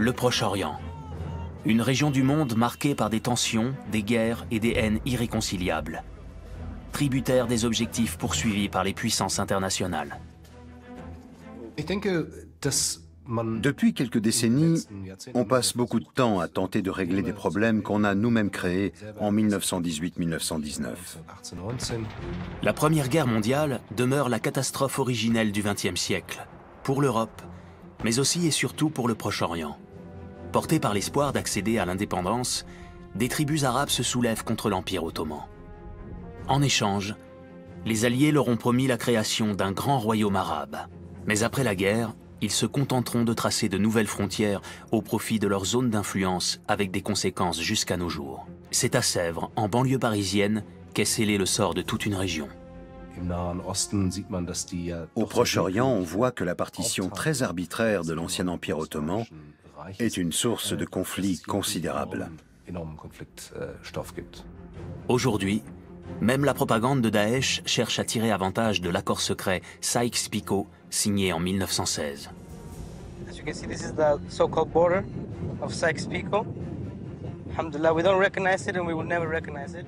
Le Proche-Orient. Une région du monde marquée par des tensions, des guerres et des haines irréconciliables. Tributaire des objectifs poursuivis par les puissances internationales. Depuis quelques décennies, on passe beaucoup de temps à tenter de régler des problèmes qu'on a nous-mêmes créés en 1918-1919. La Première Guerre mondiale demeure la catastrophe originelle du XXe siècle, pour l'Europe, mais aussi et surtout pour le Proche-Orient. Portés par l'espoir d'accéder à l'indépendance, des tribus arabes se soulèvent contre l'Empire ottoman. En échange, les Alliés leur ont promis la création d'un grand royaume arabe. Mais après la guerre, ils se contenteront de tracer de nouvelles frontières au profit de leur zone d'influence avec des conséquences jusqu'à nos jours. C'est à Sèvres, en banlieue parisienne, qu'est scellé le sort de toute une région. Au Proche-Orient, on voit que la partition très arbitraire de l'ancien Empire ottoman est une source de conflits considérables. Aujourd'hui, même la propagande de Daesh cherche à tirer avantage de l'accord secret Sykes-Picot, signé en 1916. As you can see, this is the so-called border of Sykes-Picot. Alhamdulillah, we don't recognize it and we will never recognize it.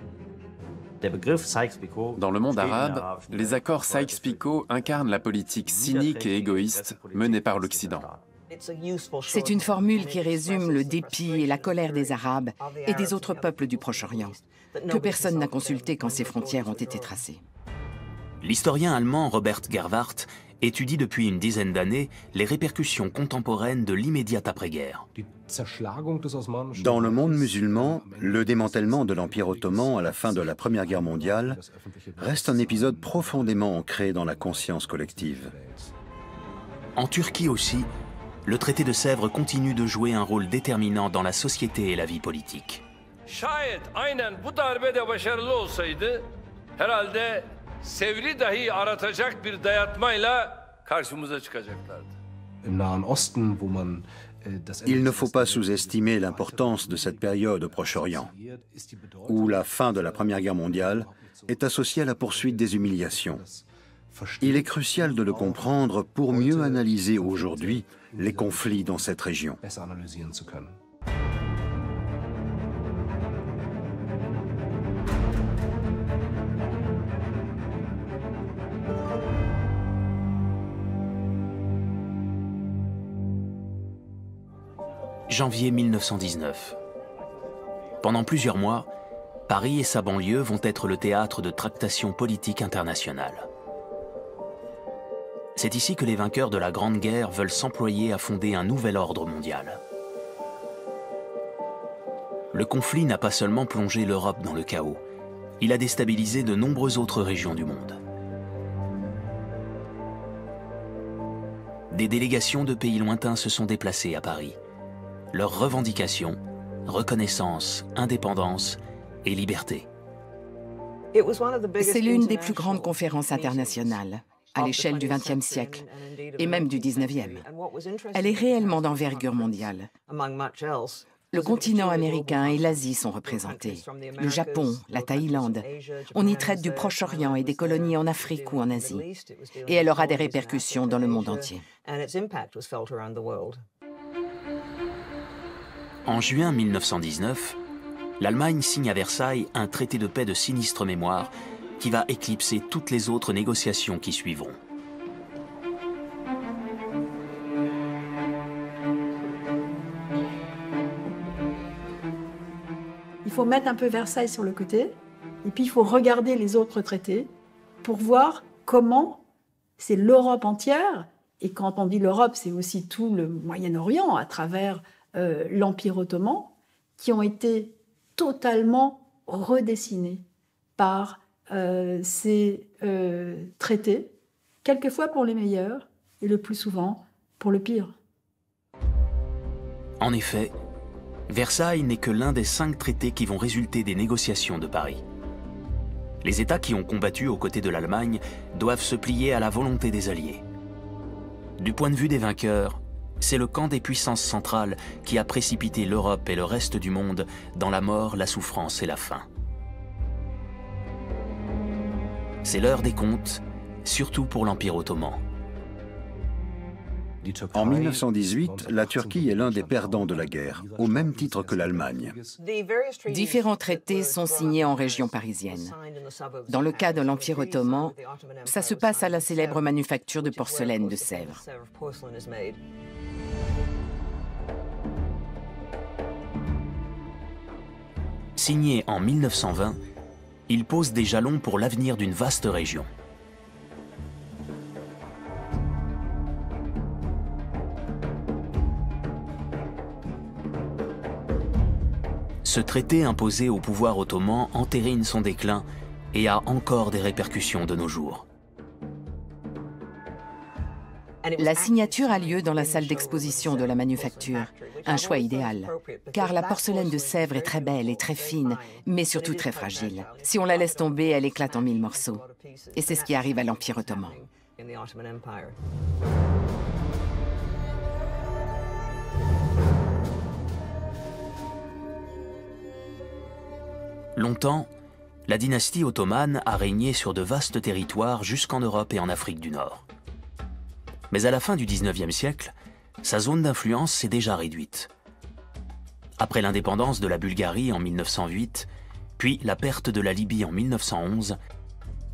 Dans le monde arabe, les accords Sykes-Picot incarnent la politique cynique et égoïste menée par l'Occident. C'est une formule qui résume le dépit et la colère des Arabes et des autres peuples du Proche-Orient, que personne n'a consulté quand ces frontières ont été tracées. L'historien allemand Robert Gerwarth étudie depuis une dizaine d'années les répercussions contemporaines de l'immédiate après-guerre. Dans le monde musulman, le démantèlement de l'Empire ottoman à la fin de la Première Guerre mondiale reste un épisode profondément ancré dans la conscience collective. En Turquie aussi, le traité de Sèvres continue de jouer un rôle déterminant dans la société et la vie politique. Şayet aynen bu darbede başarılı olsaydı, herhalde Sevr'i dahi aratacak bir dayatmayla karşımıza çıkacaklardı. Il ne faut pas sous-estimer l'importance de cette période au Proche-Orient, où la fin de la Première Guerre mondiale est associée à la poursuite des humiliations. Il est crucial de le comprendre pour mieux analyser aujourd'hui les conflits dans cette région. Janvier 1919. Pendant plusieurs mois, Paris et sa banlieue vont être le théâtre de tractations politiques internationales. C'est ici que les vainqueurs de la Grande Guerre veulent s'employer à fonder un nouvel ordre mondial. Le conflit n'a pas seulement plongé l'Europe dans le chaos, il a déstabilisé de nombreuses autres régions du monde. Des délégations de pays lointains se sont déplacées à Paris. Leurs revendications, reconnaissance, indépendance et liberté. C'est l'une des plus grandes conférences internationales à l'échelle du XXe siècle et même du XIXe. Elle est réellement d'envergure mondiale. Le continent américain et l'Asie sont représentés, le Japon, la Thaïlande. On y traite du Proche-Orient et des colonies en Afrique ou en Asie. Et elle aura des répercussions dans le monde entier. En juin 1919, l'Allemagne signe à Versailles un traité de paix de sinistre mémoire qui va éclipser toutes les autres négociations qui suivront. Il faut mettre un peu Versailles sur le côté, et puis il faut regarder les autres traités pour voir comment c'est l'Europe entière, et quand on dit l'Europe, c'est aussi tout le Moyen-Orient à travers l'Empire ottoman, qui ont été totalement redessinés par ces traités, quelquefois pour les meilleurs et le plus souvent pour le pire. En effet, Versailles n'est que l'un des 5 traités qui vont résulter des négociations de Paris. Les États qui ont combattu aux côtés de l'Allemagne doivent se plier à la volonté des Alliés. Du point de vue des vainqueurs, c'est le camp des puissances centrales qui a précipité l'Europe et le reste du monde dans la mort, la souffrance et la faim. C'est l'heure des comptes, surtout pour l'Empire ottoman. En 1918, la Turquie est l'un des perdants de la guerre, au même titre que l'Allemagne. Différents traités sont signés en région parisienne. Dans le cas de l'Empire ottoman, ça se passe à la célèbre manufacture de porcelaine de Sèvres. Signé en 1920, il pose des jalons pour l'avenir d'une vaste région. Ce traité imposé au pouvoir ottoman entérine son déclin et a encore des répercussions de nos jours. La signature a lieu dans la salle d'exposition de la manufacture. Un choix idéal, car la porcelaine de Sèvres est très belle et très fine, mais surtout très fragile. Si on la laisse tomber, elle éclate en 1000 morceaux. Et c'est ce qui arrive à l'Empire ottoman. Longtemps, la dynastie ottomane a régné sur de vastes territoires jusqu'en Europe et en Afrique du Nord. Mais à la fin du XIXe siècle, sa zone d'influence s'est déjà réduite. Après l'indépendance de la Bulgarie en 1908, puis la perte de la Libye en 1911,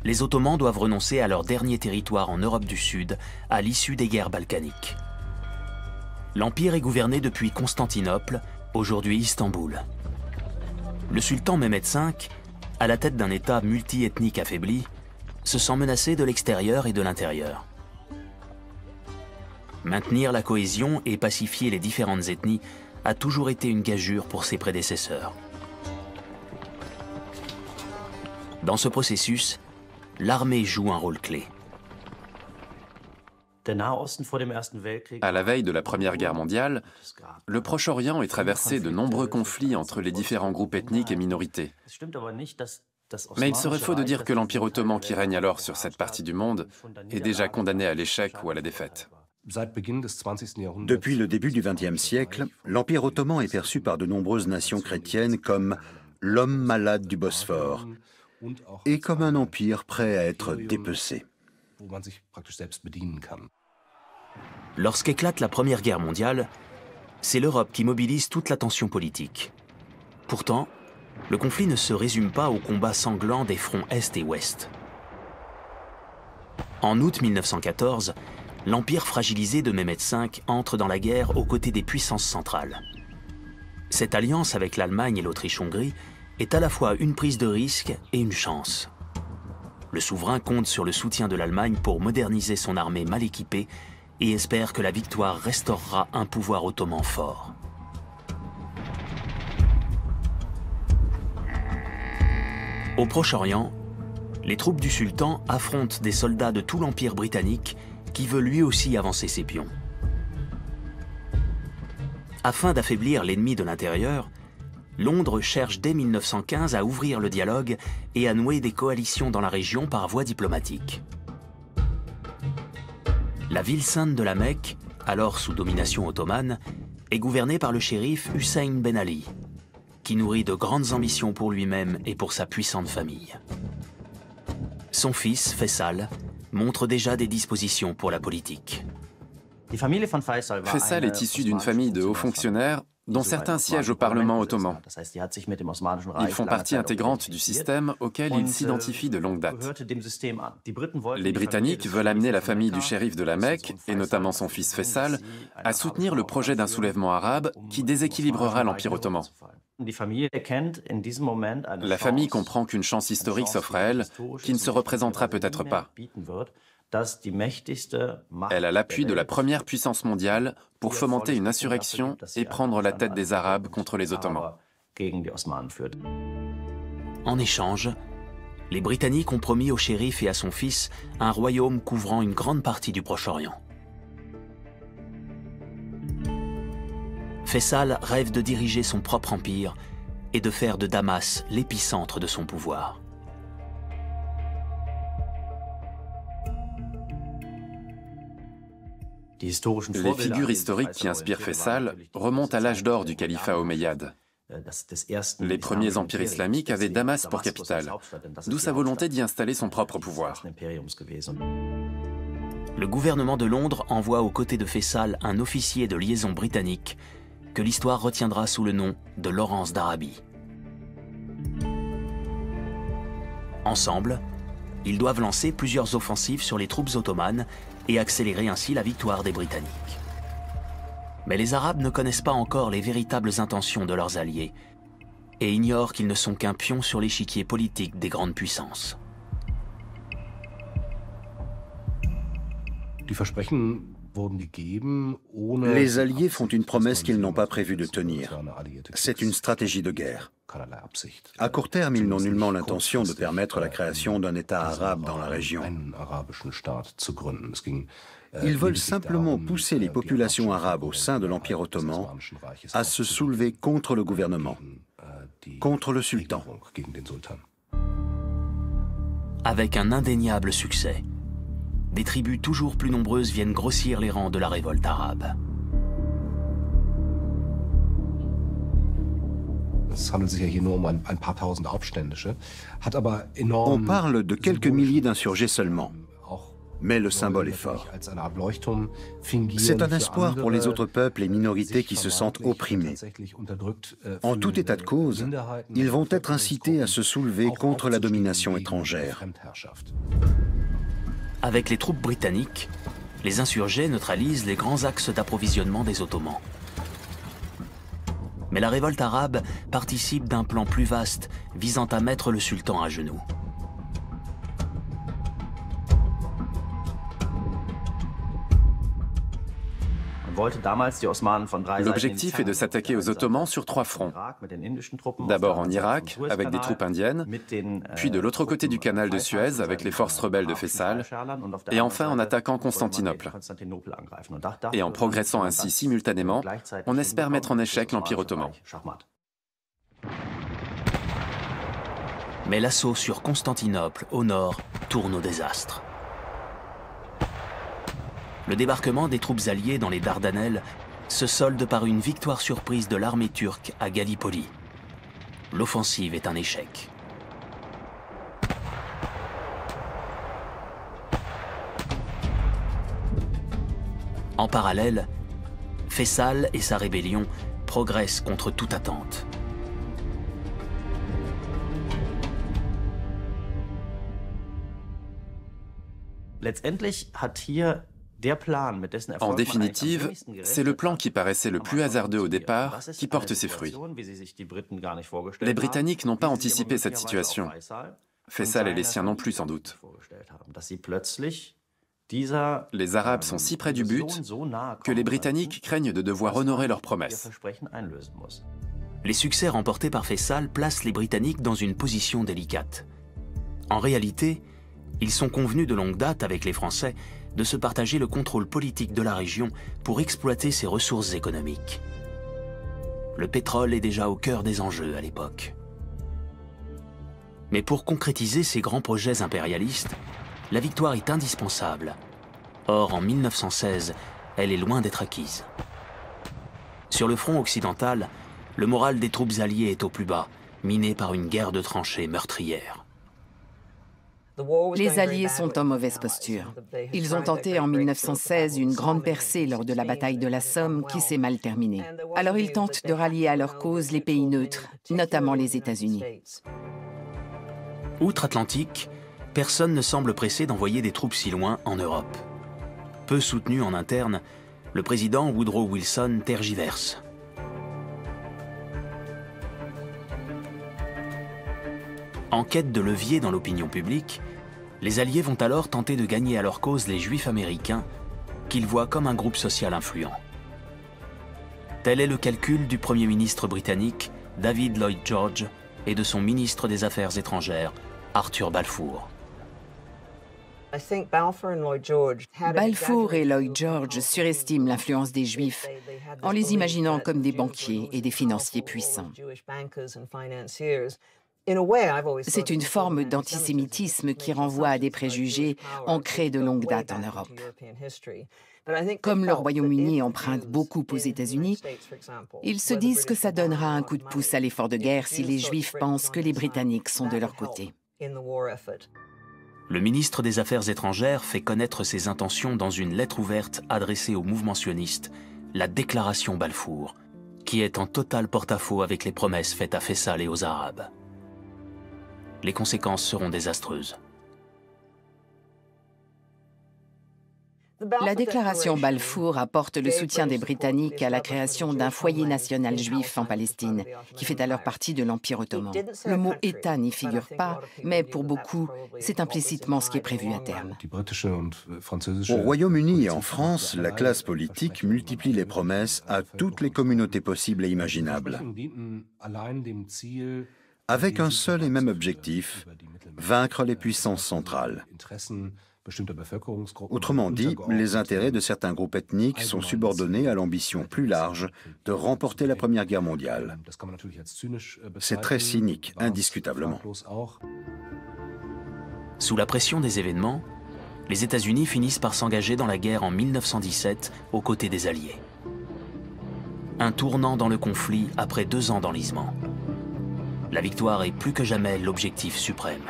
les Ottomans doivent renoncer à leur dernier territoire en Europe du Sud à l'issue des guerres balkaniques. L'Empire est gouverné depuis Constantinople, aujourd'hui Istanbul. Le sultan Mehmed V, à la tête d'un État multi-ethnique affaibli, se sent menacé de l'extérieur et de l'intérieur. Maintenir la cohésion et pacifier les différentes ethnies a toujours été une gageure pour ses prédécesseurs. Dans ce processus, l'armée joue un rôle clé. À la veille de la Première Guerre mondiale, le Proche-Orient est traversé de nombreux conflits entre les différents groupes ethniques et minorités. Mais il serait faux de dire que l'Empire ottoman qui règne alors sur cette partie du monde est déjà condamné à l'échec ou à la défaite. Depuis le début du XXe siècle, l'Empire ottoman est perçu par de nombreuses nations chrétiennes comme l'homme malade du Bosphore et comme un empire prêt à être dépecé. Lorsqu'éclate la Première Guerre mondiale, c'est l'Europe qui mobilise toute l'attention politique. Pourtant, le conflit ne se résume pas au combat sanglant des fronts Est et Ouest. En août 1914, l'empire fragilisé de Mehmed V entre dans la guerre aux côtés des puissances centrales. Cette alliance avec l'Allemagne et l'Autriche-Hongrie est à la fois une prise de risque et une chance. Le souverain compte sur le soutien de l'Allemagne pour moderniser son armée mal équipée et espère que la victoire restaurera un pouvoir ottoman fort. Au Proche-Orient, les troupes du sultan affrontent des soldats de tout l'Empire britannique qui veut lui aussi avancer ses pions. Afin d'affaiblir l'ennemi de l'intérieur, Londres cherche dès 1915 à ouvrir le dialogue et à nouer des coalitions dans la région par voie diplomatique. La ville sainte de la Mecque, alors sous domination ottomane, est gouvernée par le shérif Hussein Ben Ali, qui nourrit de grandes ambitions pour lui-même et pour sa puissante famille. Son fils, Faisal, montre déjà des dispositions pour la politique. Faisal est issu d'une famille de hauts fonctionnaires dont certains siègent au Parlement ottoman. Ils font partie intégrante du système auquel ils s'identifient de longue date. Les Britanniques veulent amener la famille du shérif de la Mecque, et notamment son fils Faisal, à soutenir le projet d'un soulèvement arabe qui déséquilibrera l'Empire ottoman. La famille comprend qu'une chance historique s'offre à elle, qui ne se représentera peut-être pas. Elle a l'appui de la première puissance mondiale pour fomenter une insurrection et prendre la tête des Arabes contre les Ottomans. En échange, les Britanniques ont promis au shérif et à son fils un royaume couvrant une grande partie du Proche-Orient. Faisal rêve de diriger son propre empire et de faire de Damas l'épicentre de son pouvoir. Les figures historiques qui inspirent Faisal remontent à l'âge d'or du califat omeyyade. Les premiers empires islamiques avaient Damas pour capitale, d'où sa volonté d'y installer son propre pouvoir. le gouvernement de Londres envoie aux côtés de Faisal un officier de liaison britannique que l'histoire retiendra sous le nom de Lawrence d'Arabie. Ensemble, ils doivent lancer plusieurs offensives sur les troupes ottomanes et accélérer ainsi la victoire des Britanniques. Mais les Arabes ne connaissent pas encore les véritables intentions de leurs alliés et ignorent qu'ils ne sont qu'un pion sur l'échiquier politique des grandes puissances. Les Alliés font une promesse qu'ils n'ont pas prévu de tenir. C'est une stratégie de guerre. À court terme, ils n'ont nullement l'intention de permettre la création d'un État arabe dans la région. Ils veulent simplement pousser les populations arabes au sein de l'Empire ottoman à se soulever contre le gouvernement, contre le sultan. Avec un indéniable succès, des tribus toujours plus nombreuses viennent grossir les rangs de la révolte arabe. On parle de quelques milliers d'insurgés seulement, mais le symbole est fort. C'est un espoir pour les autres peuples et minorités qui se sentent opprimés. En tout état de cause, ils vont être incités à se soulever contre la domination étrangère. Avec les troupes britanniques, les insurgés neutralisent les grands axes d'approvisionnement des Ottomans. Mais la révolte arabe participe d'un plan plus vaste visant à mettre le sultan à genoux. L'objectif est de s'attaquer aux Ottomans sur 3 fronts. D'abord en Irak, avec des troupes indiennes, puis de l'autre côté du canal de Suez, avec les forces rebelles de Faisal, et enfin en attaquant Constantinople. Et en progressant ainsi simultanément, on espère mettre en échec l'Empire ottoman. Mais l'assaut sur Constantinople, au nord, tourne au désastre. Le débarquement des troupes alliées dans les Dardanelles se solde par une victoire surprise de l'armée turque à Gallipoli. L'offensive est un échec. En parallèle, Faisal et sa rébellion progressent contre toute attente. En définitive, c'est le plan qui paraissait le plus hasardeux au départ qui porte ses fruits. Les Britanniques n'ont pas anticipé cette situation. Faisal et les siens non plus, sans doute. Les Arabes sont si près du but que les Britanniques craignent de devoir honorer leurs promesses. Les succès remportés par Faisal placent les Britanniques dans une position délicate. En réalité, ils sont convenus de longue date avec les Français de se partager le contrôle politique de la région pour exploiter ses ressources économiques. Le pétrole est déjà au cœur des enjeux à l'époque. Mais pour concrétiser ces grands projets impérialistes, la victoire est indispensable. Or, en 1916, elle est loin d'être acquise. Sur le front occidental, le moral des troupes alliées est au plus bas, miné par une guerre de tranchées meurtrière. Les Alliés sont en mauvaise posture. Ils ont tenté en 1916 une grande percée lors de la bataille de la Somme qui s'est mal terminée. Alors ils tentent de rallier à leur cause les pays neutres, notamment les États-Unis. Outre-Atlantique, personne ne semble pressé d'envoyer des troupes si loin en Europe. Peu soutenu en interne, le président Woodrow Wilson tergiverse. En quête de levier dans l'opinion publique, les Alliés vont alors tenter de gagner à leur cause les Juifs américains, qu'ils voient comme un groupe social influent. Tel est le calcul du Premier ministre britannique David Lloyd George et de son ministre des Affaires étrangères, Arthur Balfour. Balfour et Lloyd George surestiment l'influence des Juifs en les imaginant comme des banquiers et des financiers puissants. C'est une forme d'antisémitisme qui renvoie à des préjugés ancrés de longue date en Europe. Comme le Royaume-Uni emprunte beaucoup aux États-Unis, ils se disent que ça donnera un coup de pouce à l'effort de guerre si les Juifs pensent que les Britanniques sont de leur côté. Le ministre des Affaires étrangères fait connaître ses intentions dans une lettre ouverte adressée au mouvement sioniste, la Déclaration Balfour, qui est en total porte-à-faux avec les promesses faites à Faisal et aux Arabes. Les conséquences seront désastreuses. La déclaration Balfour apporte le soutien des Britanniques à la création d'un foyer national juif en Palestine, qui fait alors partie de l'Empire ottoman. Le mot « État » n'y figure pas, mais pour beaucoup, c'est implicitement ce qui est prévu à terme. Au Royaume-Uni et en France, la classe politique multiplie les promesses à toutes les communautés possibles et imaginables, avec un seul et même objectif, vaincre les puissances centrales. Autrement dit, les intérêts de certains groupes ethniques sont subordonnés à l'ambition plus large de remporter la Première Guerre mondiale. C'est très cynique, indiscutablement. Sous la pression des événements, les États-Unis finissent par s'engager dans la guerre en 1917 aux côtés des Alliés. Un tournant dans le conflit après 2 ans d'enlisement. La victoire est plus que jamais l'objectif suprême.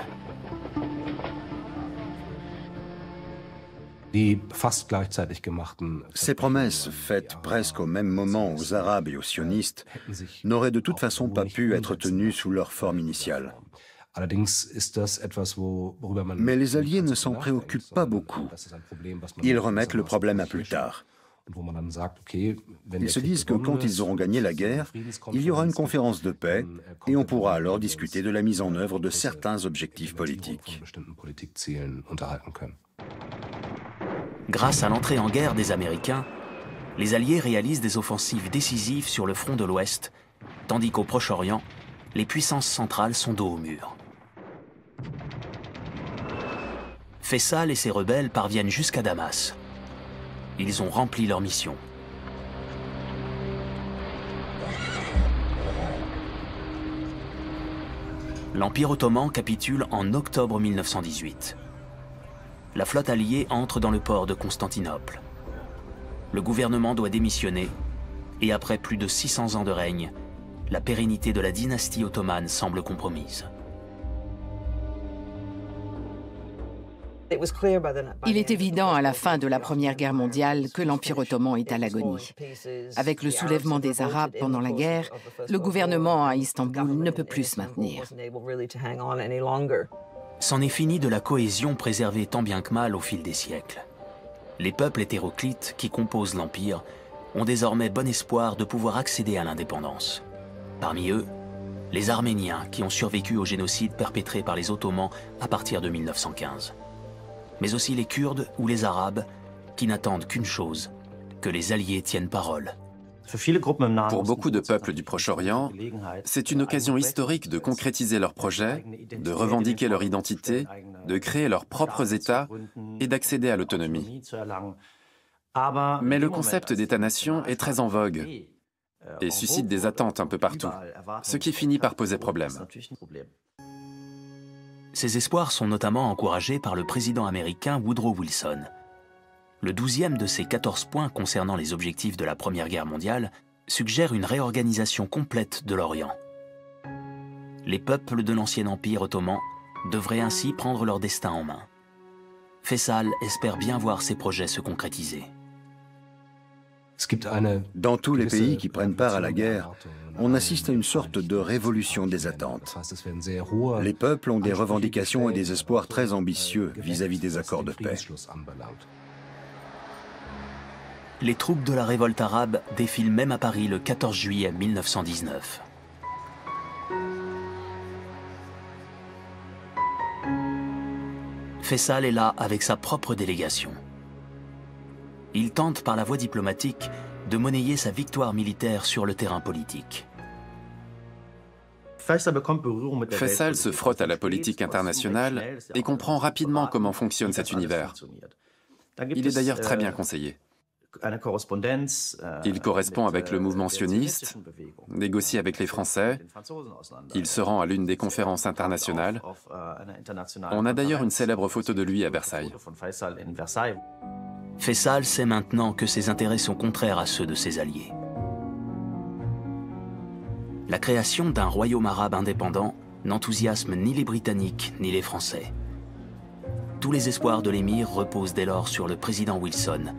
Ces promesses, faites presque au même moment aux Arabes et aux sionistes, n'auraient de toute façon pas pu être tenues sous leur forme initiale. Mais les Alliés ne s'en préoccupent pas beaucoup. Ils remettent le problème à plus tard. Ils se disent que quand ils auront gagné la guerre, il y aura une conférence de paix et on pourra alors discuter de la mise en œuvre de certains objectifs politiques. Grâce à l'entrée en guerre des Américains, les Alliés réalisent des offensives décisives sur le front de l'Ouest, tandis qu'au Proche-Orient, les puissances centrales sont dos au mur. Faisal et ses rebelles parviennent jusqu'à Damas. Ils ont rempli leur mission. L'Empire ottoman capitule en octobre 1918. La flotte alliée entre dans le port de Constantinople. Le gouvernement doit démissionner et après plus de 600 ans de règne, la pérennité de la dynastie ottomane semble compromise. Il est évident à la fin de la Première Guerre mondiale que l'Empire ottoman est à l'agonie. Avec le soulèvement des Arabes pendant la guerre, le gouvernement à Istanbul ne peut plus se maintenir. C'en est fini de la cohésion préservée tant bien que mal au fil des siècles. Les peuples hétéroclites qui composent l'Empire ont désormais bon espoir de pouvoir accéder à l'indépendance. Parmi eux, les Arméniens qui ont survécu au génocide perpétré par les Ottomans à partir de 1915. Mais aussi les Kurdes ou les Arabes qui n'attendent qu'une chose, que les Alliés tiennent parole. Pour beaucoup de peuples du Proche-Orient, c'est une occasion historique de concrétiser leurs projets, de revendiquer leur identité, de créer leurs propres États et d'accéder à l'autonomie. Mais le concept d'État-nation est très en vogue et suscite des attentes un peu partout, ce qui finit par poser problème. Ces espoirs sont notamment encouragés par le président américain Woodrow Wilson. Le 12e de ces 14 points concernant les objectifs de la Première Guerre mondiale suggère une réorganisation complète de l'Orient. Les peuples de l'ancien empire ottoman devraient ainsi prendre leur destin en main. Faisal espère bien voir ses projets se concrétiser. Dans tous les pays qui prennent part à la guerre, on assiste à une sorte de révolution des attentes. Les peuples ont des revendications et des espoirs très ambitieux vis-à-vis des accords de paix. Les troupes de la révolte arabe défilent même à Paris le 14 juillet 1919. Faisal est là avec sa propre délégation. Il tente par la voie diplomatique de monnayer sa victoire militaire sur le terrain politique. Faisal se frotte à la politique internationale et comprend rapidement comment fonctionne cet univers. Il est d'ailleurs très bien conseillé. Il correspond avec le mouvement sioniste, négocie avec les Français, il se rend à l'une des conférences internationales. On a d'ailleurs une célèbre photo de lui à Versailles. Faisal sait maintenant que ses intérêts sont contraires à ceux de ses alliés. La création d'un royaume arabe indépendant n'enthousiasme ni les Britanniques ni les Français. Tous les espoirs de l'émir reposent dès lors sur le président Wilson.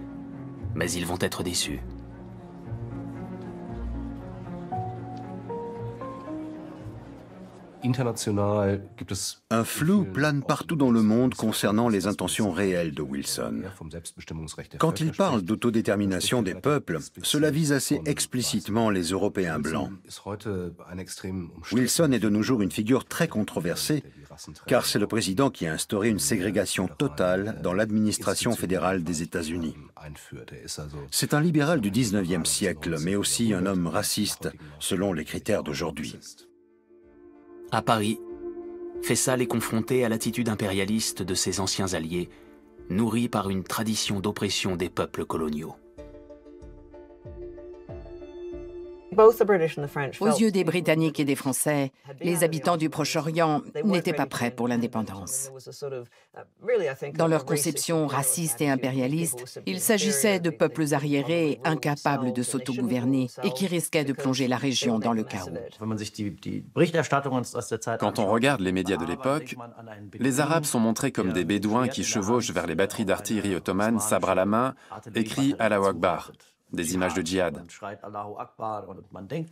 Mais ils vont être déçus. Un flou plane partout dans le monde concernant les intentions réelles de Wilson. Quand il parle d'autodétermination des peuples, cela vise assez explicitement les Européens blancs. Wilson est de nos jours une figure très controversée, car c'est le président qui a instauré une ségrégation totale dans l'administration fédérale des États-Unis. C'est un libéral du 19e siècle, mais aussi un homme raciste, selon les critères d'aujourd'hui. À Paris, Faisal est confronté à l'attitude impérialiste de ses anciens alliés, nourrie par une tradition d'oppression des peuples coloniaux. Aux yeux des Britanniques et des Français, les habitants du Proche-Orient n'étaient pas prêts pour l'indépendance. Dans leur conception raciste et impérialiste, il s'agissait de peuples arriérés, incapables de s'autogouverner et qui risquaient de plonger la région dans le chaos. Quand on regarde les médias de l'époque, les Arabes sont montrés comme des Bédouins qui chevauchent vers les batteries d'artillerie ottomanes, sabre à la main, et crient « Allahu Akbar », des images de djihad.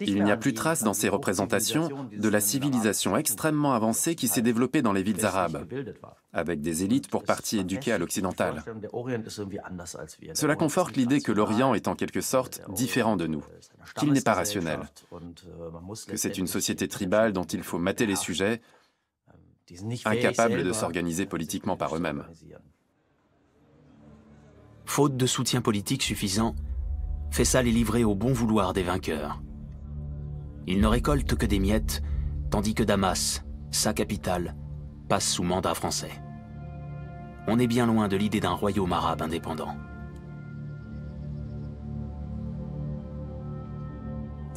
Il n'y a plus trace dans ces représentations de la civilisation extrêmement avancée qui s'est développée dans les villes arabes, avec des élites pour partie éduquées à l'occidental. Cela conforte l'idée que l'Orient est en quelque sorte différent de nous, qu'il n'est pas rationnel, que c'est une société tribale dont il faut mater les sujets, incapables de s'organiser politiquement par eux-mêmes. Faute de soutien politique suffisant, Faisal est livré au bon vouloir des vainqueurs. Il ne récolte que des miettes, tandis que Damas, sa capitale, passe sous mandat français. On est bien loin de l'idée d'un royaume arabe indépendant.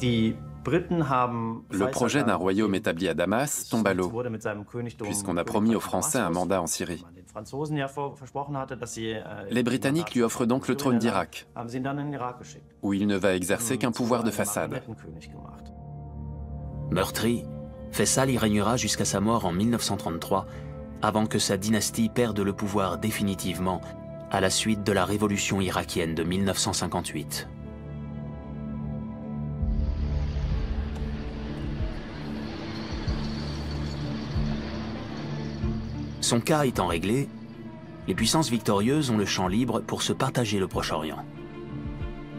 Le projet d'un royaume établi à Damas tombe à l'eau, puisqu'on a promis aux Français un mandat en Syrie. Les Britanniques lui offrent donc le trône d'Irak, où il ne va exercer qu'un pouvoir de façade. Meurtri, Faisal y régnera jusqu'à sa mort en 1933, avant que sa dynastie perde le pouvoir définitivement à la suite de la révolution irakienne de 1958. Son cas étant réglé, les puissances victorieuses ont le champ libre pour se partager le Proche-Orient.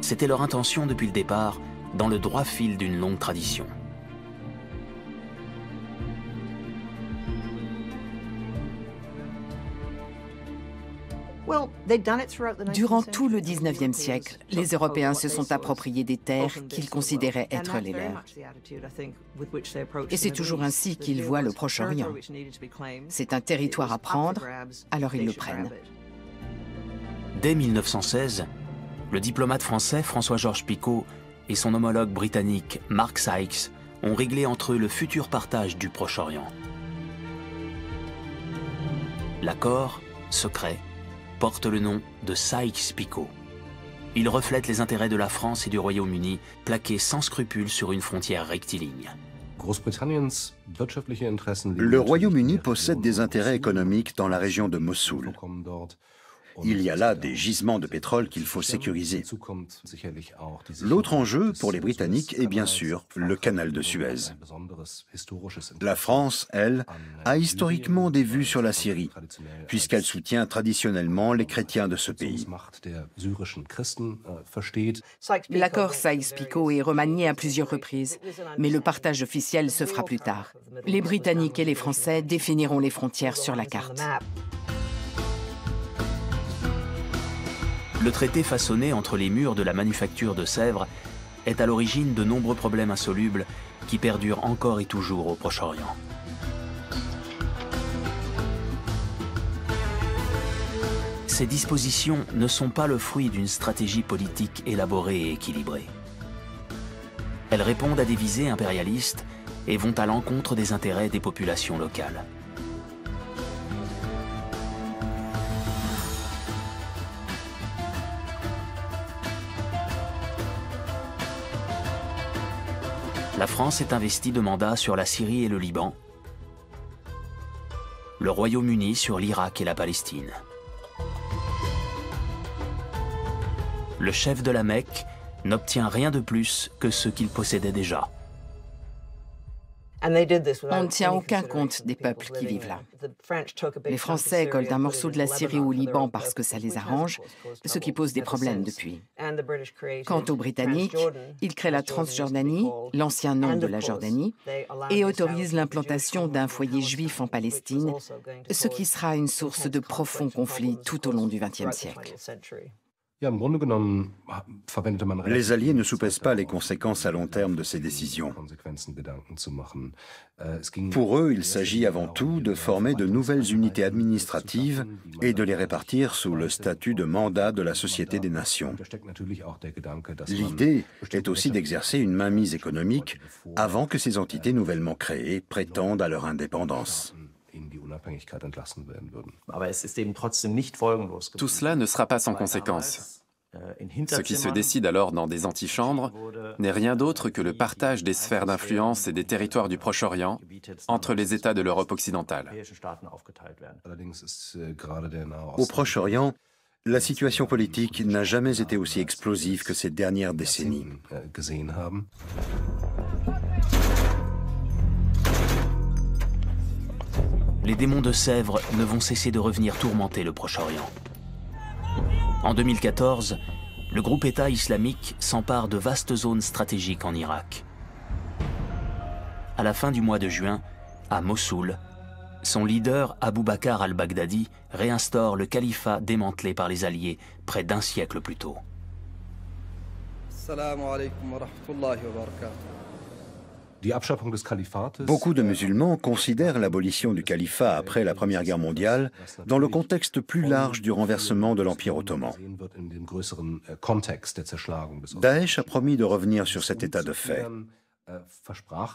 C'était leur intention depuis le départ, dans le droit fil d'une longue tradition. Durant tout le 19e siècle, les Européens se sont appropriés des terres qu'ils considéraient être les leurs. Et c'est toujours ainsi qu'ils voient le Proche-Orient. C'est un territoire à prendre, alors ils le prennent. Dès 1916, le diplomate français François-Georges Picot et son homologue britannique Mark Sykes ont réglé entre eux le futur partage du Proche-Orient. L'accord, secret, porte le nom de Sykes-Picot. Il reflète les intérêts de la France et du Royaume-Uni, plaqués sans scrupule sur une frontière rectiligne. Le Royaume-Uni possède des intérêts économiques dans la région de Mossoul. Il y a là des gisements de pétrole qu'il faut sécuriser. L'autre enjeu pour les Britanniques est bien sûr le canal de Suez. La France, elle, a historiquement des vues sur la Syrie, puisqu'elle soutient traditionnellement les chrétiens de ce pays. L'accord Sykes-Picot est remanié à plusieurs reprises, mais le partage officiel se fera plus tard. Les Britanniques et les Français définiront les frontières sur la carte. Le traité façonné entre les murs de la manufacture de Sèvres est à l'origine de nombreux problèmes insolubles qui perdurent encore et toujours au Proche-Orient. Ces dispositions ne sont pas le fruit d'une stratégie politique élaborée et équilibrée. Elles répondent à des visées impérialistes et vont à l'encontre des intérêts des populations locales. La France est investie de mandats sur la Syrie et le Liban. le Royaume-Uni sur l'Irak et la Palestine. Le chef de la Mecque n'obtient rien de plus que ce qu'il possédait déjà. On ne tient aucun compte des peuples qui vivent là. Les Français collent un morceau de la Syrie au Liban parce que ça les arrange, ce qui pose des problèmes depuis. Quant aux Britanniques, ils créent la Transjordanie, l'ancien nom de la Jordanie, et autorisent l'implantation d'un foyer juif en Palestine, ce qui sera une source de profonds conflits tout au long du XXe siècle. Les Alliés ne soupèsent pas les conséquences à long terme de ces décisions. Pour eux, il s'agit avant tout de former de nouvelles unités administratives et de les répartir sous le statut de mandat de la Société des Nations. L'idée est aussi d'exercer une mainmise économique avant que ces entités nouvellement créées prétendent à leur indépendance. Tout cela ne sera pas sans conséquence. Ce qui se décide alors dans des antichambres n'est rien d'autre que le partage des sphères d'influence et des territoires du Proche-Orient entre les États de l'Europe occidentale. Au Proche-Orient, la situation politique n'a jamais été aussi explosive que ces dernières décennies. Les démons de Sèvres ne vont cesser de revenir tourmenter le Proche-Orient. En 2014, le groupe État islamique s'empare de vastes zones stratégiques en Irak. À la fin du mois de juin, à Mossoul, son leader Abu Bakr al-Baghdadi réinstaure le califat démantelé par les Alliés près d'un siècle plus tôt. Beaucoup de musulmans considèrent l'abolition du califat après la Première Guerre mondiale dans le contexte plus large du renversement de l'Empire ottoman. Daesh a promis de revenir sur cet état de fait.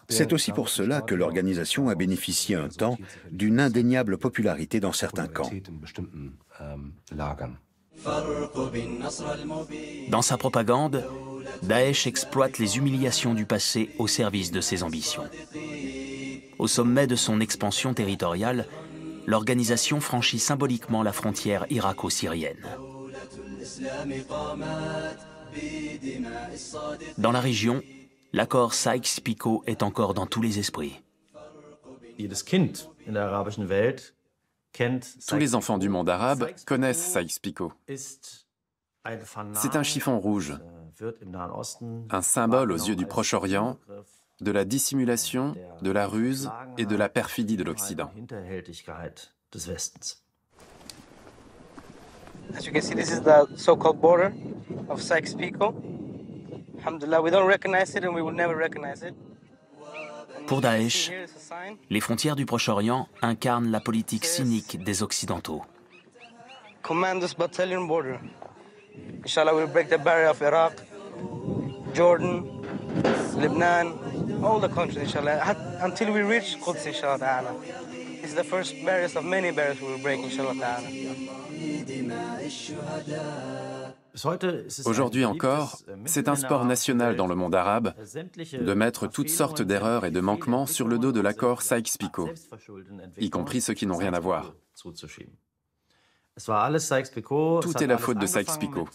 C'est aussi pour cela que l'organisation a bénéficié un temps d'une indéniable popularité dans certains camps. Dans sa propagande, Daesh exploite les humiliations du passé au service de ses ambitions. Au sommet de son expansion territoriale, l'organisation franchit symboliquement la frontière irako-syrienne. Dans la région, l'accord Sykes-Picot est encore dans tous les esprits. Tous les enfants du monde arabe connaissent Sykes-Picot. C'est un chiffon rouge, un symbole aux yeux du Proche-Orient de la dissimulation, de la ruse et de la perfidie de l'Occident. As you can see, this is the so-called border of Sykes-Picot. Alhamdulillah, we don't recognize it and we will never recognize it. Pour Daesh, les frontières du Proche-Orient incarnent la politique cynique des Occidentaux. Commandos Battalion border. Inshallah, we'll break the barrier of Iraq, Jordan, Lebanon, all the countries, inshallah, until we reach Quds, inshallah ta'ala. It's the first barriers of many barriers we will break, inshallah ta'ala. Aujourd'hui encore, c'est un sport national dans le monde arabe de mettre toutes sortes d'erreurs et de manquements sur le dos de l'accord Sykes-Picot, y compris ceux qui n'ont rien à voir. Tout est la faute de Sykes-Picot.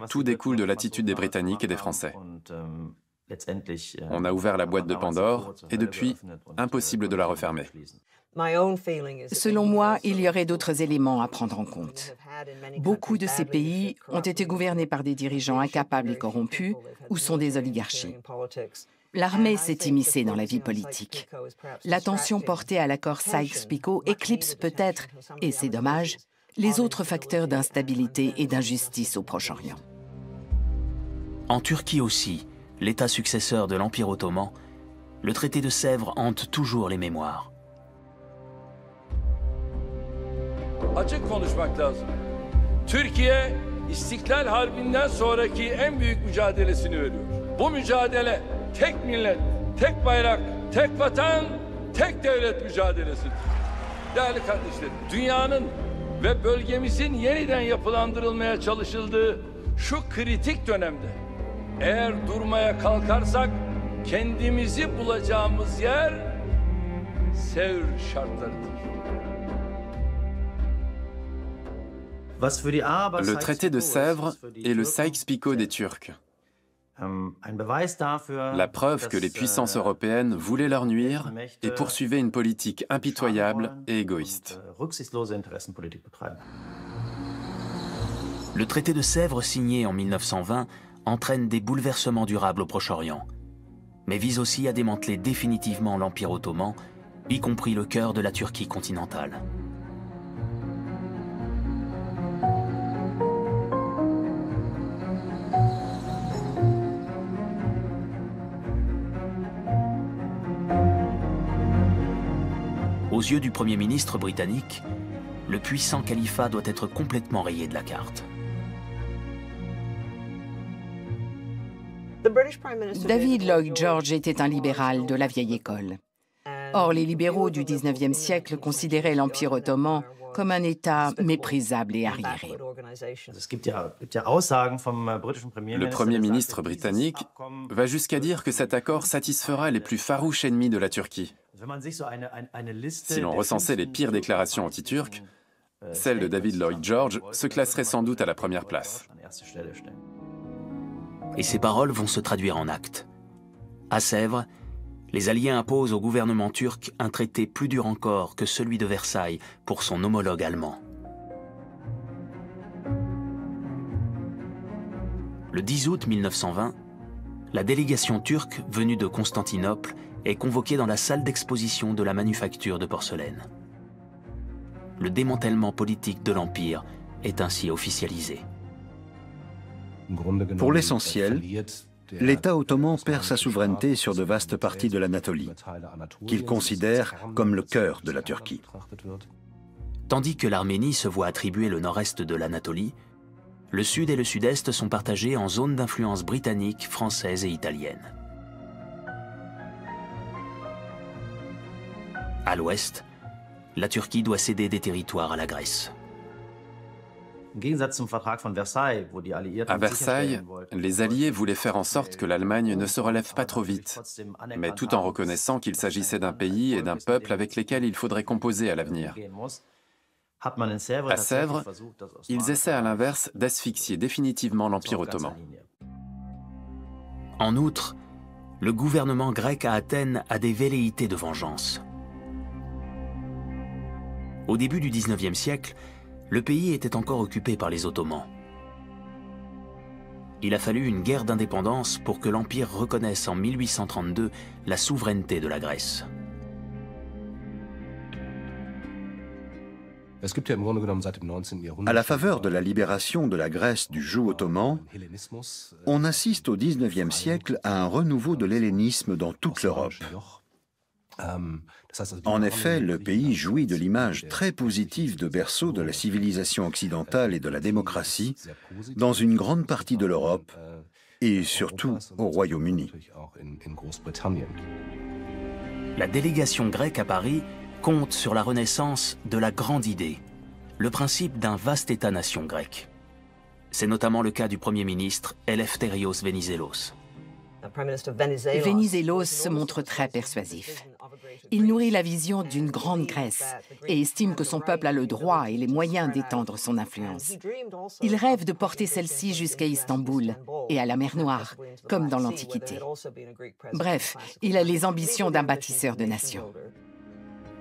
Tout découle de l'attitude des Britanniques et des Français. On a ouvert la boîte de Pandore et depuis, impossible de la refermer. Selon moi, il y aurait d'autres éléments à prendre en compte. Beaucoup de ces pays ont été gouvernés par des dirigeants incapables et corrompus ou sont des oligarchies. L'armée s'est immiscée dans la vie politique. L'attention portée à l'accord Sykes-Picot éclipse peut-être, et c'est dommage, les autres facteurs d'instabilité et d'injustice au Proche-Orient. En Turquie aussi, l'État successeur de l'Empire ottoman, le traité de Sèvres hante toujours les mémoires. Açık konuşmak lazım. Türkiye, İstiklal Harbi'nden sonraki en büyük mücadelesini veriyor. Bu mücadele tek millet, tek bayrak, tek vatan, tek devlet mücadelesidir. Değerli kardeşlerim, dünyanın ve bölgemizin yeniden yapılandırılmaya çalışıldığı şu kritik dönemde eğer durmaya kalkarsak kendimizi bulacağımız yer Sevr şartlarıdır. Le traité de Sèvres est le Sykes-Picot des Turcs. La preuve que les puissances européennes voulaient leur nuire et poursuivaient une politique impitoyable et égoïste. Le traité de Sèvres signé en 1920 entraîne des bouleversements durables au Proche-Orient, mais vise aussi à démanteler définitivement l'Empire ottoman, y compris le cœur de la Turquie continentale. Aux yeux du Premier ministre britannique, le puissant califat doit être complètement rayé de la carte. David Lloyd George était un libéral de la vieille école. Or, les libéraux du XIXe siècle considéraient l'Empire ottoman comme un État méprisable et arriéré. Le Premier ministre britannique va jusqu'à dire que cet accord satisfera les plus farouches ennemis de la Turquie. Si l'on recensait les pires déclarations anti-turques, celle de David Lloyd George se classerait sans doute à la première place. Et ces paroles vont se traduire en actes. À Sèvres, les Alliés imposent au gouvernement turc un traité plus dur encore que celui de Versailles pour son homologue allemand. Le 10 août 1920, la délégation turque venue de Constantinople est convoquée dans la salle d'exposition de la manufacture de porcelaine. Le démantèlement politique de l'Empire est ainsi officialisé. Pour l'essentiel, l'État ottoman perd sa souveraineté sur de vastes parties de l'Anatolie, qu'il considère comme le cœur de la Turquie. Tandis que l'Arménie se voit attribuer le nord-est de l'Anatolie, le sud et le sud-est sont partagés en zones d'influence britannique, française et italienne. À l'ouest, la Turquie doit céder des territoires à la Grèce. À Versailles, les Alliés voulaient faire en sorte que l'Allemagne ne se relève pas trop vite, mais tout en reconnaissant qu'il s'agissait d'un pays et d'un peuple avec lesquels il faudrait composer à l'avenir. À Sèvres, ils essaient à l'inverse d'asphyxier définitivement l'Empire ottoman. En outre, le gouvernement grec à Athènes a des velléités de vengeance. Au début du XIXe siècle, le pays était encore occupé par les Ottomans. Il a fallu une guerre d'indépendance pour que l'Empire reconnaisse en 1832 la souveraineté de la Grèce. À la faveur de la libération de la Grèce du joug ottoman, on assiste au XIXe siècle à un renouveau de l'hellénisme dans toute l'Europe. En effet, le pays jouit de l'image très positive de berceau de la civilisation occidentale et de la démocratie dans une grande partie de l'Europe et surtout au Royaume-Uni. La délégation grecque à Paris compte sur la renaissance de la grande idée, le principe d'un vaste État-nation grec. C'est notamment le cas du Premier ministre Elefthérios Venizelos. Venizelos se montre très persuasif. Il nourrit la vision d'une grande Grèce et estime que son peuple a le droit et les moyens d'étendre son influence. Il rêve de porter celle-ci jusqu'à Istanbul et à la mer Noire, comme dans l'Antiquité. Bref, il a les ambitions d'un bâtisseur de nations.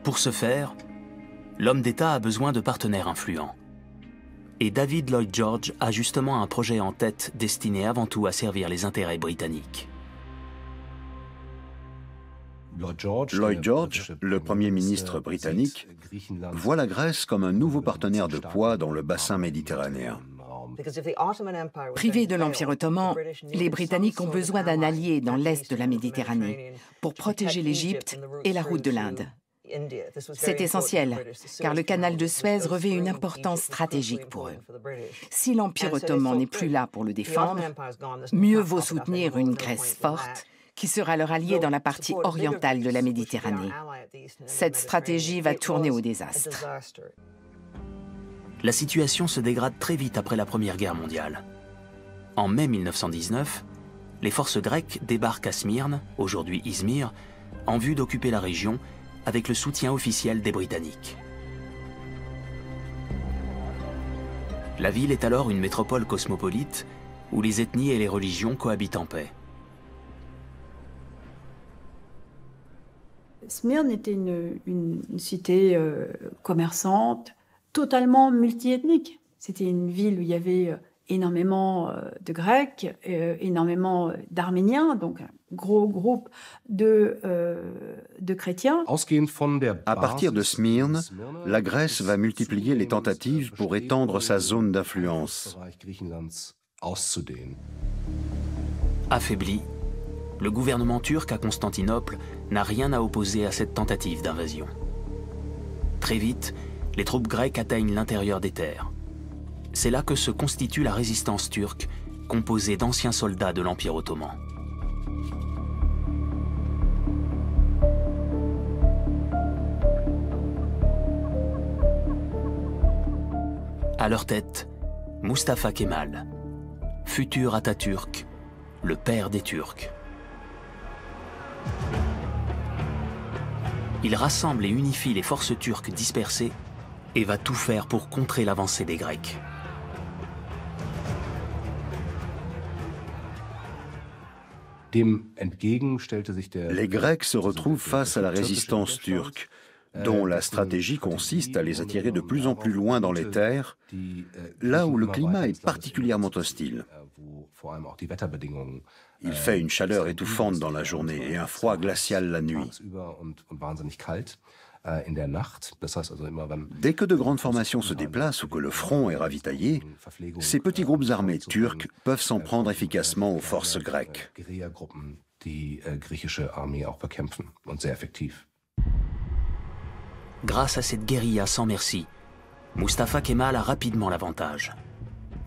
Pour ce faire, l'homme d'État a besoin de partenaires influents. Et David Lloyd George a justement un projet en tête destiné avant tout à servir les intérêts britanniques. Lloyd George, le Premier ministre britannique, voit la Grèce comme un nouveau partenaire de poids dans le bassin méditerranéen. Privés de l'Empire ottoman, les Britanniques ont besoin d'un allié dans l'est de la Méditerranée pour protéger l'Égypte et la route de l'Inde. C'est essentiel, car le canal de Suez revêt une importance stratégique pour eux. Si l'Empire ottoman n'est plus là pour le défendre, mieux vaut soutenir une Grèce forte qui sera leur allié dans la partie orientale de la Méditerranée. Cette stratégie va tourner au désastre. La situation se dégrade très vite après la Première Guerre mondiale. En mai 1919, les forces grecques débarquent à Smyrne, aujourd'hui Izmir, en vue d'occuper la région avec le soutien officiel des Britanniques. La ville est alors une métropole cosmopolite où les ethnies et les religions cohabitent en paix. Smyrne était une cité commerçante, totalement multiethnique. C'était une ville où il y avait énormément de Grecs, énormément d'Arméniens, donc un gros groupe de chrétiens. À partir de Smyrne, la Grèce va multiplier les tentatives pour étendre sa zone d'influence. Affaibli, le gouvernement turc à Constantinople n'a rien à opposer à cette tentative d'invasion. Très vite, les troupes grecques atteignent l'intérieur des terres. C'est là que se constitue la résistance turque, composée d'anciens soldats de l'Empire ottoman. À leur tête, Mustafa Kemal, futur Atatürk, le père des Turcs. Il rassemble et unifie les forces turques dispersées et va tout faire pour contrer l'avancée des Grecs. Les Grecs se retrouvent face à la résistance turque, dont la stratégie consiste à les attirer de plus en plus loin dans les terres, là où le climat est particulièrement hostile. Il fait une chaleur étouffante dans la journée et un froid glacial la nuit. Dès que de grandes formations se déplacent ou que le front est ravitaillé, ces petits groupes armés turcs peuvent s'en prendre efficacement aux forces grecques. Grâce à cette guérilla sans merci, Mustafa Kemal a rapidement l'avantage.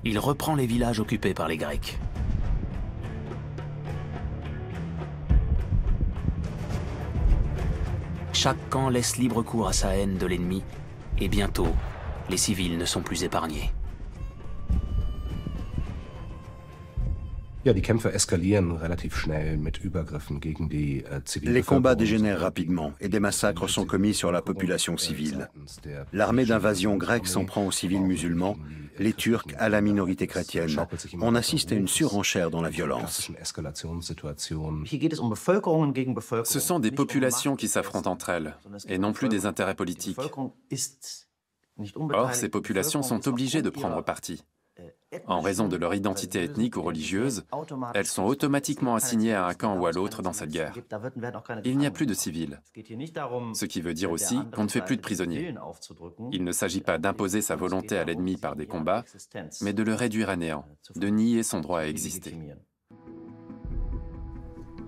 Il reprend les villages occupés par les Grecs. Chaque camp laisse libre cours à sa haine de l'ennemi, et bientôt, les civils ne sont plus épargnés. Les combats dégénèrent rapidement et des massacres sont commis sur la population civile. L'armée d'invasion grecque s'en prend aux civils musulmans, les Turcs à la minorité chrétienne. On assiste à une surenchère dans la violence. Ce sont des populations qui s'affrontent entre elles, et non plus des intérêts politiques. Or, ces populations sont obligées de prendre parti. En raison de leur identité ethnique ou religieuse, elles sont automatiquement assignées à un camp ou à l'autre dans cette guerre. Il n'y a plus de civils, ce qui veut dire aussi qu'on ne fait plus de prisonniers. Il ne s'agit pas d'imposer sa volonté à l'ennemi par des combats, mais de le réduire à néant, de nier son droit à exister.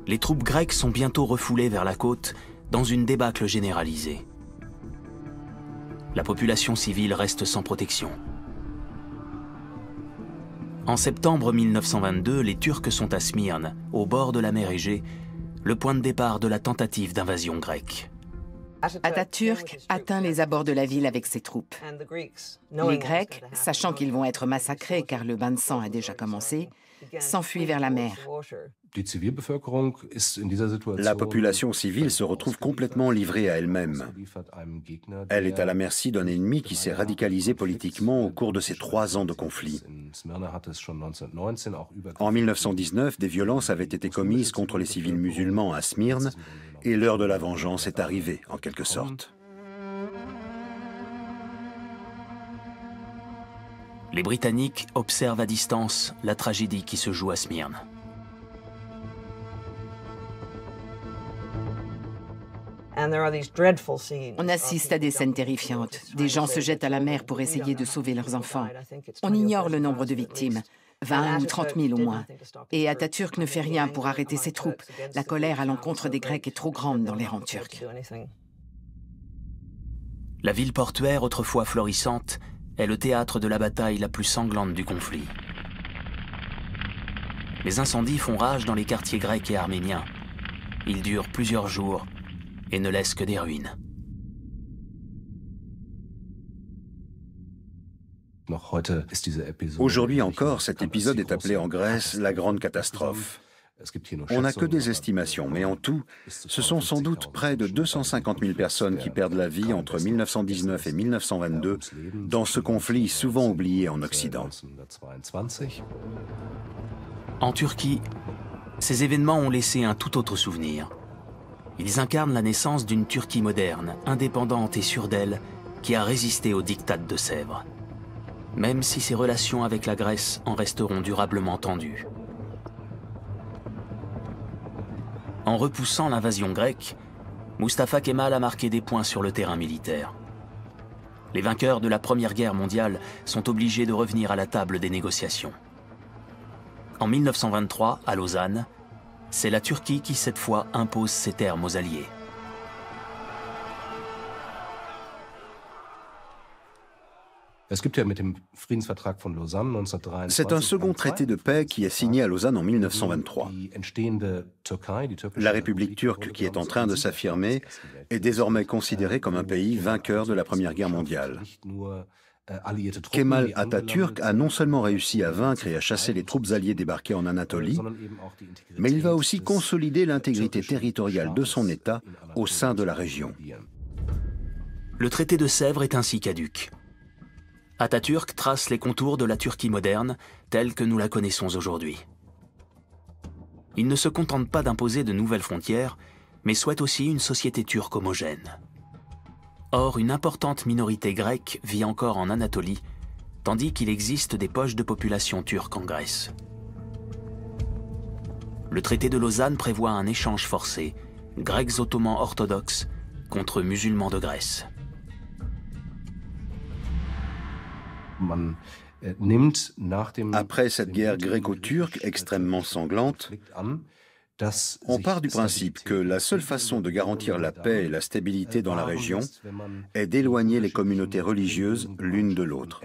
Les troupes grecques sont bientôt refoulées vers la côte dans une débâcle généralisée. La population civile reste sans protection. En septembre 1922, les Turcs sont à Smyrne, au bord de la mer Égée, le point de départ de la tentative d'invasion grecque. Atatürk atteint les abords de la ville avec ses troupes. Les Grecs, sachant qu'ils vont être massacrés car le bain de sang a déjà commencé, s'enfuient vers la mer. La population civile se retrouve complètement livrée à elle-même. Elle est à la merci d'un ennemi qui s'est radicalisé politiquement au cours de ces 3 ans de conflit. En 1919, des violences avaient été commises contre les civils musulmans à Smyrne et l'heure de la vengeance est arrivée, en quelque sorte. Les Britanniques observent à distance la tragédie qui se joue à Smyrne. On assiste à des scènes terrifiantes. Des gens se jettent à la mer pour essayer de sauver leurs enfants. On ignore le nombre de victimes, 20 ou 30 000 au moins. Et Atatürk ne fait rien pour arrêter ses troupes. La colère à l'encontre des Grecs est trop grande dans les rangs turcs. La ville portuaire, autrefois florissante, est le théâtre de la bataille la plus sanglante du conflit. Les incendies font rage dans les quartiers grecs et arméniens. Ils durent plusieurs jours et ne laissent que des ruines. Aujourd'hui encore, cet épisode est appelé en Grèce la grande catastrophe. On n'a que des estimations, mais en tout, ce sont sans doute près de 250 000 personnes qui perdent la vie entre 1919 et 1922 dans ce conflit souvent oublié en Occident. En Turquie, ces événements ont laissé un tout autre souvenir. Ils incarnent la naissance d'une Turquie moderne, indépendante et sûre d'elle, qui a résisté au diktat de Sèvres. Même si ses relations avec la Grèce en resteront durablement tendues. En repoussant l'invasion grecque, Mustafa Kemal a marqué des points sur le terrain militaire. Les vainqueurs de la Première Guerre mondiale sont obligés de revenir à la table des négociations. En 1923, à Lausanne, c'est la Turquie qui, cette fois, impose ses termes aux Alliés. C'est un second traité de paix qui est signé à Lausanne en 1923. La République turque, qui est en train de s'affirmer, est désormais considérée comme un pays vainqueur de la Première Guerre mondiale. Kemal Atatürk a non seulement réussi à vaincre et à chasser les troupes alliées débarquées en Anatolie, mais il va aussi consolider l'intégrité territoriale de son État au sein de la région. Le traité de Sèvres est ainsi caduc. Atatürk trace les contours de la Turquie moderne, telle que nous la connaissons aujourd'hui. Il ne se contente pas d'imposer de nouvelles frontières, mais souhaite aussi une société turque homogène. Or, une importante minorité grecque vit encore en Anatolie, tandis qu'il existe des poches de population turque en Grèce. Le traité de Lausanne prévoit un échange forcé, Grecs ottomans orthodoxes contre musulmans de Grèce. Après cette guerre gréco-turque extrêmement sanglante, on part du principe que la seule façon de garantir la paix et la stabilité dans la région est d'éloigner les communautés religieuses l'une de l'autre.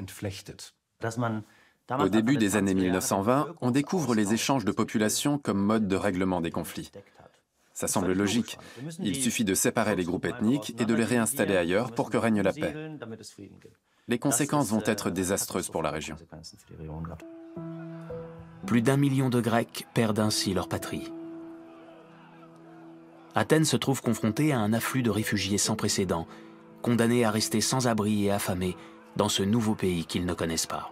Au début des années 1920, on découvre les échanges de population comme mode de règlement des conflits. Ça semble logique. Il suffit de séparer les groupes ethniques et de les réinstaller ailleurs pour que règne la paix. Les conséquences vont être désastreuses pour la région. Plus d'1 million de Grecs perdent ainsi leur patrie. Athènes se trouve confrontée à un afflux de réfugiés sans précédent, condamnés à rester sans abri et affamés dans ce nouveau pays qu'ils ne connaissent pas.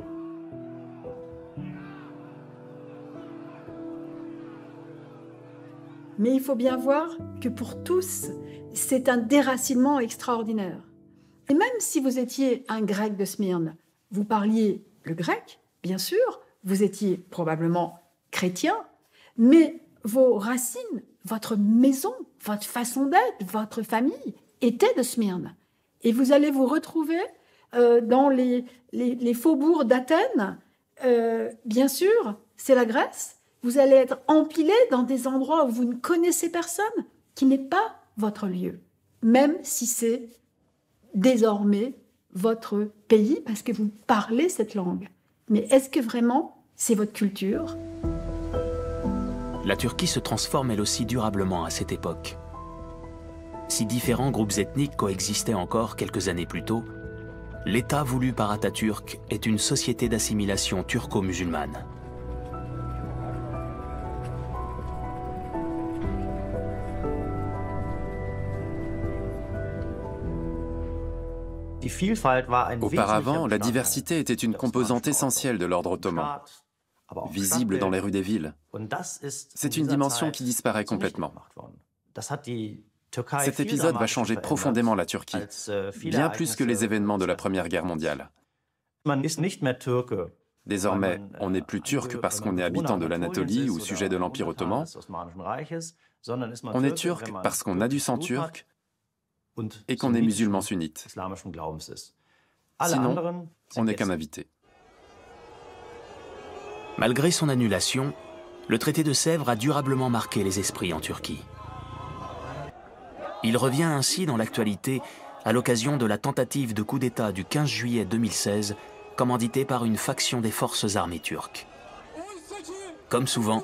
Mais il faut bien voir que pour tous, c'est un déracinement extraordinaire. Et même si vous étiez un Grec de Smyrne, vous parliez le grec, bien sûr, vous étiez probablement chrétien, mais vos racines, votre maison, votre façon d'être, votre famille étaient de Smyrne. Et vous allez vous retrouver dans les faubourgs d'Athènes. Bien sûr, c'est la Grèce. Vous allez être empilés dans des endroits où vous ne connaissez personne, qui n'est pas votre lieu, même si c'est désormais votre pays, parce que vous parlez cette langue. Mais est-ce que vraiment c'est votre culture ? La Turquie se transforme elle aussi durablement à cette époque. Si différents groupes ethniques coexistaient encore quelques années plus tôt, l'État voulu par Atatürk est une société d'assimilation turco-musulmane. Auparavant, la diversité était une composante essentielle de l'ordre ottoman, visible dans les rues des villes. C'est une dimension qui disparaît complètement. Cet épisode va changer profondément la Turquie, bien plus que les événements de la Première Guerre mondiale. Désormais, on n'est plus turc parce qu'on est habitant de l'Anatolie ou sujet de l'Empire ottoman. On est turc parce qu'on a du sang turc et qu'on est musulman sunnite. Sinon, on n'est qu'un invité. Malgré son annulation, le traité de Sèvres a durablement marqué les esprits en Turquie. Il revient ainsi dans l'actualité à l'occasion de la tentative de coup d'État du 15 juillet 2016, commanditée par une faction des forces armées turques. Comme souvent,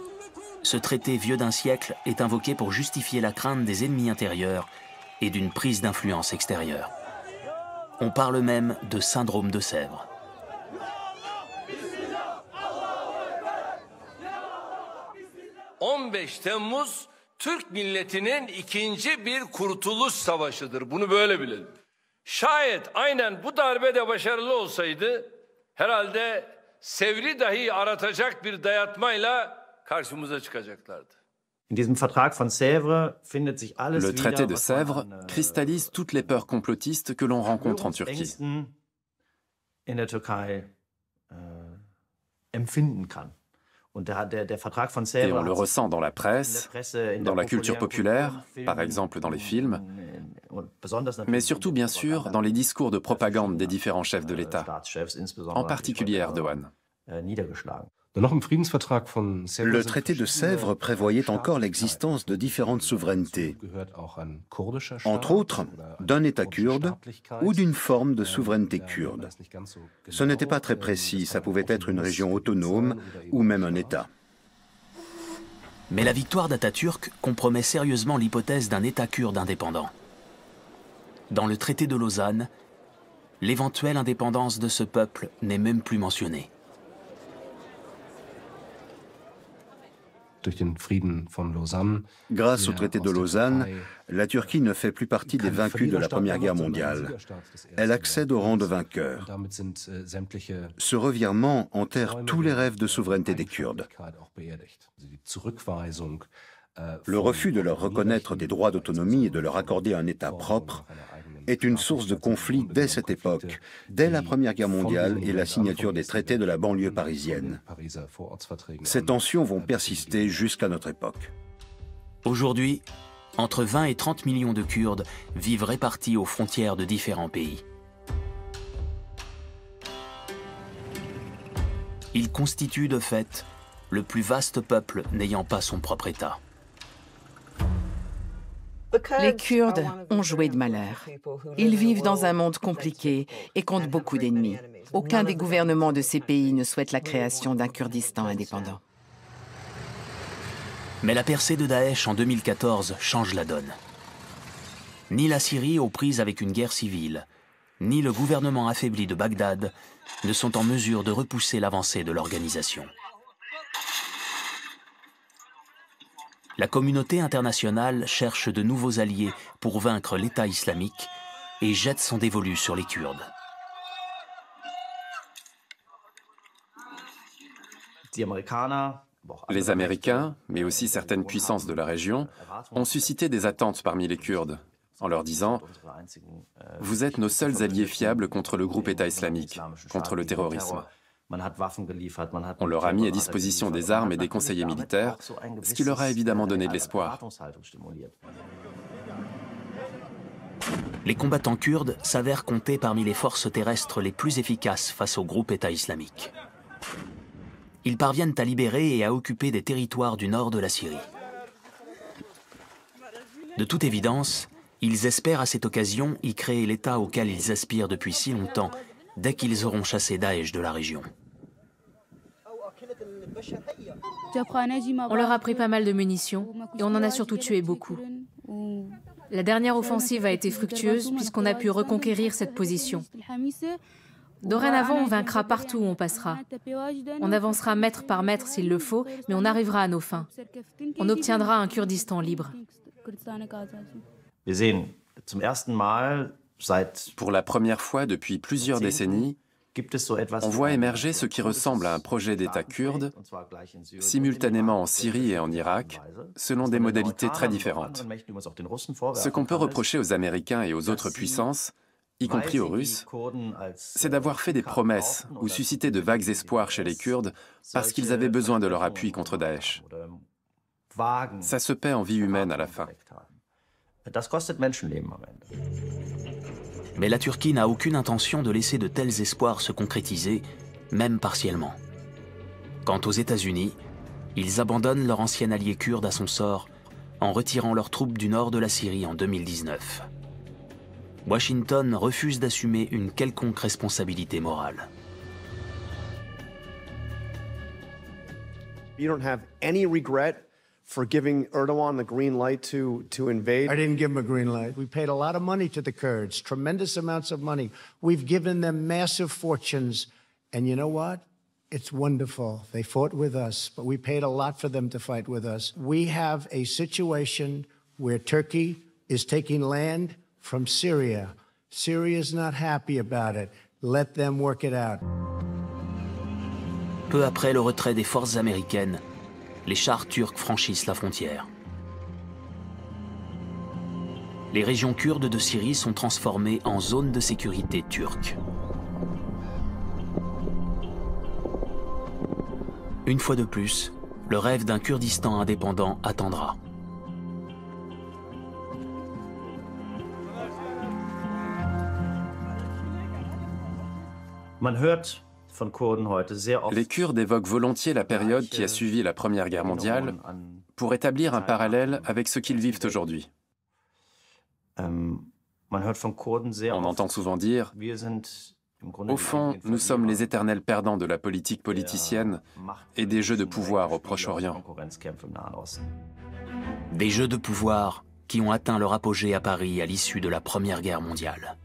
ce traité vieux d'un siècle est invoqué pour justifier la crainte des ennemis intérieurs et d'une prise d'influence extérieure. On parle même de syndrome de Sèvres. 15 Temmuz Türk milletinin ikinci bir kurtuluş savaşıdır. Bunu böyle bilelim. Şayet aynen bu darbe de başarılı olsaydı herhalde Sevr'i dahi aratacak bir dayatmayla karşımıza çıkacaklardı. Le traité de Sèvres cristallise toutes les peurs complotistes que l'on rencontre en Turquie. Et on le ressent dans la presse, dans la culture populaire, par exemple dans les films, mais surtout bien sûr dans les discours de propagande des différents chefs de l'État, en particulier Erdogan. Le traité de Sèvres prévoyait encore l'existence de différentes souverainetés, entre autres d'un État kurde ou d'une forme de souveraineté kurde. Ce n'était pas très précis, ça pouvait être une région autonome ou même un État. Mais la victoire d'Atatürk compromet sérieusement l'hypothèse d'un État kurde indépendant. Dans le traité de Lausanne, l'éventuelle indépendance de ce peuple n'est même plus mentionnée. Grâce au traité de Lausanne, la Turquie ne fait plus partie des vaincus de la Première Guerre mondiale. Elle accède au rang de vainqueur. Ce revirement enterre tous les rêves de souveraineté des Kurdes. Le refus de leur reconnaître des droits d'autonomie et de leur accorder un État propre est une source de conflit dès cette époque, dès la Première Guerre mondiale et la signature des traités de la banlieue parisienne. Ces tensions vont persister jusqu'à notre époque. Aujourd'hui, entre 20 et 30 millions de Kurdes vivent répartis aux frontières de différents pays. Ils constituent de fait le plus vaste peuple n'ayant pas son propre État. Les Kurdes ont joué de malheur. Ils vivent dans un monde compliqué et comptent beaucoup d'ennemis. Aucun des gouvernements de ces pays ne souhaite la création d'un Kurdistan indépendant. Mais la percée de Daesh en 2014 change la donne. Ni la Syrie aux prises avec une guerre civile, ni le gouvernement affaibli de Bagdad ne sont en mesure de repousser l'avancée de l'organisation. La communauté internationale cherche de nouveaux alliés pour vaincre l'État islamique et jette son dévolu sur les Kurdes. Les Américains, mais aussi certaines puissances de la région, ont suscité des attentes parmi les Kurdes, en leur disant « Vous êtes nos seuls alliés fiables contre le groupe État islamique, contre le terrorisme ». On leur a mis à disposition des armes et des conseillers militaires, ce qui leur a évidemment donné de l'espoir. Les combattants kurdes s'avèrent compter parmi les forces terrestres les plus efficaces face au groupe État islamique. Ils parviennent à libérer et à occuper des territoires du nord de la Syrie. De toute évidence, ils espèrent à cette occasion y créer l'État auquel ils aspirent depuis si longtemps, dès qu'ils auront chassé Daesh de la région. On leur a pris pas mal de munitions et on en a surtout tué beaucoup. La dernière offensive a été fructueuse puisqu'on a pu reconquérir cette position. Dorénavant, on vaincra partout où on passera. On avancera mètre par mètre s'il le faut, mais on arrivera à nos fins. On obtiendra un Kurdistan libre. Pour la première fois depuis plusieurs décennies, on voit émerger ce qui ressemble à un projet d'État kurde, simultanément en Syrie et en Irak, selon des modalités très différentes. Ce qu'on peut reprocher aux Américains et aux autres puissances, y compris aux Russes, c'est d'avoir fait des promesses ou suscité de vagues espoirs chez les Kurdes parce qu'ils avaient besoin de leur appui contre Daesh. Ça se paie en vie humaine à la fin. Mais la Turquie n'a aucune intention de laisser de tels espoirs se concrétiser, même partiellement. Quant aux États-Unis, ils abandonnent leur ancien allié kurde à son sort en retirant leurs troupes du nord de la Syrie en 2019. Washington refuse d'assumer une quelconque responsabilité morale. You don't have any regret for giving Erdogan the green light to invade? I didn't give him a green light. We paid a lot of money to the Kurds, tremendous amounts of money. We've given them massive fortunes. And you know what? It's wonderful. They fought with us, but we paid a lot for them to fight with us. We have a situation where Turkey is taking land from Syria. Syria's not happy about it. Let them work it out. Peu après le retrait des forces américaines, les chars turcs franchissent la frontière. Les régions kurdes de Syrie sont transformées en zone de sécurité turque. Une fois de plus, le rêve d'un Kurdistan indépendant attendra. Les Kurdes évoquent volontiers la période qui a suivi la Première Guerre mondiale pour établir un parallèle avec ce qu'ils vivent aujourd'hui. On entend souvent dire « Au fond, nous sommes les éternels perdants de la politique politicienne et des jeux de pouvoir au Proche-Orient. » Des jeux de pouvoir qui ont atteint leur apogée à Paris à l'issue de la Première Guerre mondiale.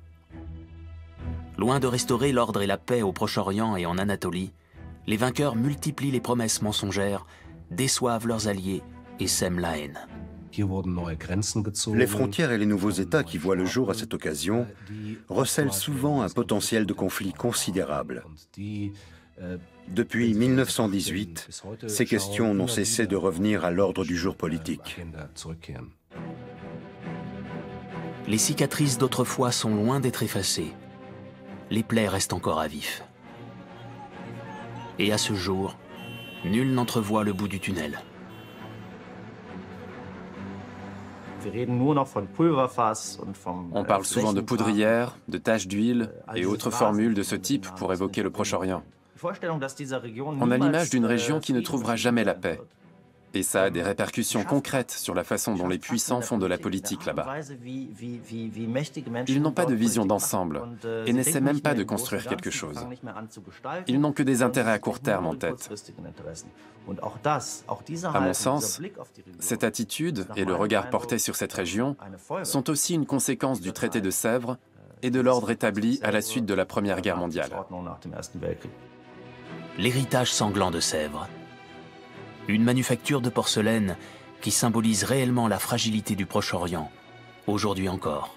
Loin de restaurer l'ordre et la paix au Proche-Orient et en Anatolie, les vainqueurs multiplient les promesses mensongères, déçoivent leurs alliés et sèment la haine. Les frontières et les nouveaux États qui voient le jour à cette occasion recèlent souvent un potentiel de conflit considérable. Depuis 1918, ces questions n'ont cessé de revenir à l'ordre du jour politique. Les cicatrices d'autrefois sont loin d'être effacées. Les plaies restent encore à vif. Et à ce jour, nul n'entrevoit le bout du tunnel. On parle souvent de poudrière, de taches d'huile et autres formules de ce type pour évoquer le Proche-Orient. On a l'image d'une région qui ne trouvera jamais la paix. Et ça a des répercussions concrètes sur la façon dont les puissants font de la politique là-bas. Ils n'ont pas de vision d'ensemble et n'essaient même pas de construire quelque chose. Ils n'ont que des intérêts à court terme en tête. À mon sens, cette attitude et le regard porté sur cette région sont aussi une conséquence du traité de Sèvres et de l'ordre établi à la suite de la Première Guerre mondiale. L'héritage sanglant de Sèvres. Une manufacture de porcelaine qui symbolise réellement la fragilité du Proche-Orient, aujourd'hui encore.